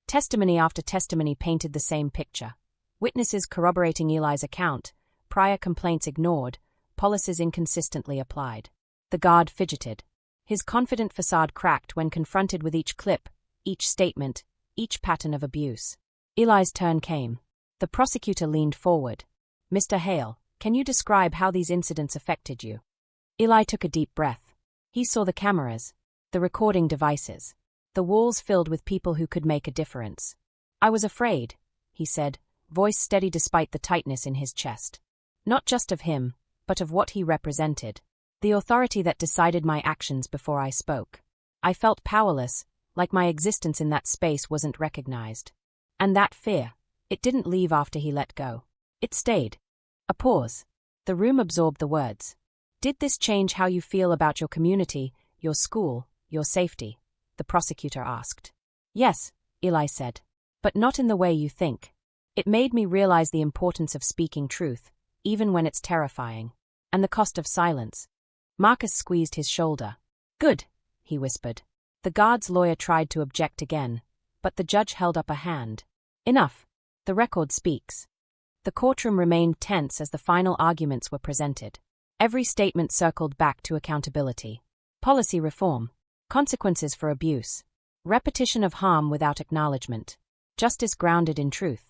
Testimony after testimony painted the same picture. Witnesses corroborating Eli's account, prior complaints ignored, policies inconsistently applied. The guard fidgeted. His confident facade cracked when confronted with each clip, each statement, each pattern of abuse. Eli's turn came. The prosecutor leaned forward. Mr. Hale, can you describe how these incidents affected you? Eli took a deep breath. He saw the cameras, the recording devices, the walls filled with people who could make a difference. I was afraid, he said, voice steady despite the tightness in his chest. Not just of him, but of what he represented. The authority that decided my actions before I spoke. I felt powerless, like my existence in that space wasn't recognized. And that fear, It didn't leave after he let go. It stayed. A pause. The room absorbed the words. Did this change how you feel about your community, your school, your safety? The prosecutor asked. Yes, Eli said. But not in the way you think. It made me realize the importance of speaking truth, even when it's terrifying. And the cost of silence. Marcus squeezed his shoulder. Good, he whispered. The guard's lawyer tried to object again, but the judge held up a hand. Enough. The record speaks. The courtroom remained tense as the final arguments were presented. Every statement circled back to accountability. Policy reform. Consequences for abuse. Repetition of harm without acknowledgement. Justice grounded in truth.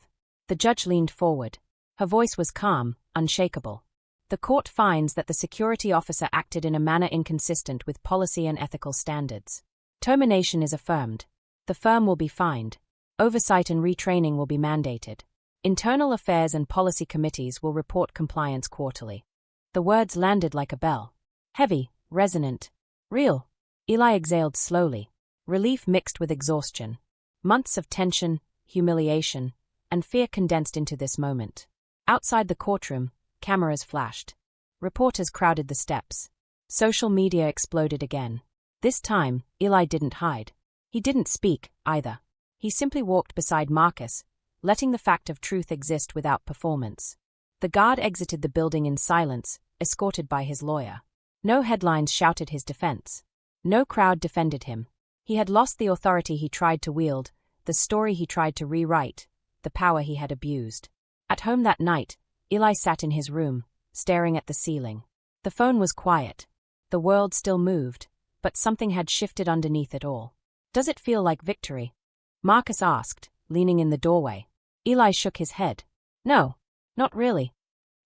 The judge leaned forward. Her voice was calm, unshakable. The court finds that the security officer acted in a manner inconsistent with policy and ethical standards. Termination is affirmed. The firm will be fined. Oversight and retraining will be mandated. Internal affairs and policy committees will report compliance quarterly. The words landed like a bell. Heavy, resonant, real. Eli exhaled slowly. Relief mixed with exhaustion. Months of tension, humiliation, and fear condensed into this moment. Outside the courtroom, cameras flashed. Reporters crowded the steps. Social media exploded again. This time, Eli didn't hide. He didn't speak, either. He simply walked beside Marcus, letting the fact of truth exist without performance. The guard exited the building in silence, escorted by his lawyer. No headlines shouted his defense. No crowd defended him. He had lost the authority he tried to wield, the story he tried to rewrite, the power he had abused. At home that night, Eli sat in his room, staring at the ceiling. The phone was quiet. The world still moved, but something had shifted underneath it all. Does it feel like victory? Marcus asked, leaning in the doorway. Eli shook his head. No, not really.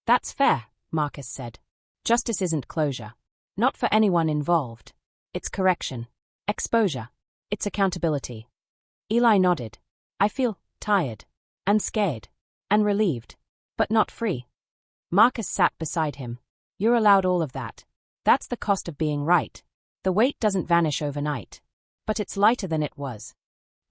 That's fair, Marcus said. Justice isn't closure. Not for anyone involved. It's correction. Exposure. It's accountability. Eli nodded. I feel tired. And scared. And relieved. But not free. Marcus sat beside him. You're allowed all of that. That's the cost of being right. The weight doesn't vanish overnight. But it's lighter than it was.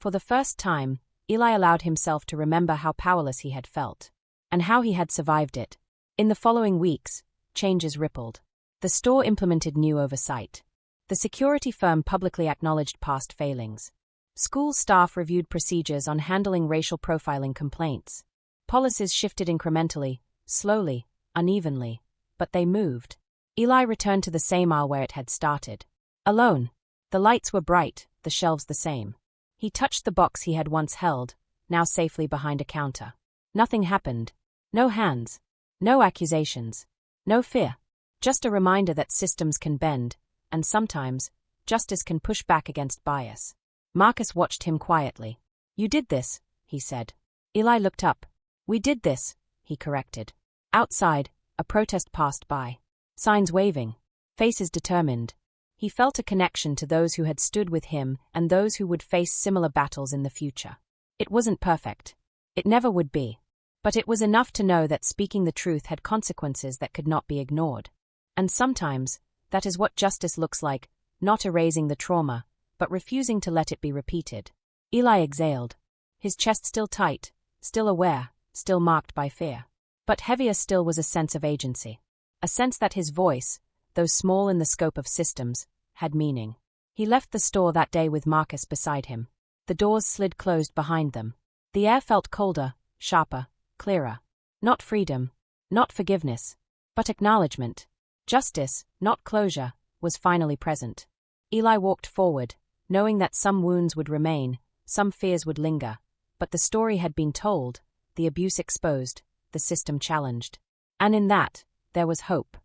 For the first time, Eli allowed himself to remember how powerless he had felt. And how he had survived it. In the following weeks, changes rippled. The store implemented new oversight. The security firm publicly acknowledged past failings. School staff reviewed procedures on handling racial profiling complaints. Policies shifted incrementally, slowly, unevenly, but they moved. Eli returned to the same aisle where it had started. Alone. The lights were bright, the shelves the same. He touched the box he had once held, now safely behind a counter. Nothing happened. No hands. No accusations. No fear. Just a reminder that systems can bend, and sometimes, justice can push back against bias. Marcus watched him quietly. You did this, he said. Eli looked up. We did this, he corrected. Outside, a protest passed by. Signs waving. Faces determined. He felt a connection to those who had stood with him and those who would face similar battles in the future. It wasn't perfect. It never would be. But it was enough to know that speaking the truth had consequences that could not be ignored. And sometimes, that is what justice looks like, not erasing the trauma, but refusing to let it be repeated. Eli exhaled. His chest still tight, still aware, still marked by fear. But heavier still was a sense of agency. A sense that his voice, though small in the scope of systems, had meaning. He left the store that day with Marcus beside him. The doors slid closed behind them. The air felt colder, sharper, clearer. Not freedom, not forgiveness, but acknowledgement. Justice, not closure, was finally present. Eli walked forward, knowing that some wounds would remain, some fears would linger. But the story had been told, the abuse exposed, the system challenged. And in that, there was hope.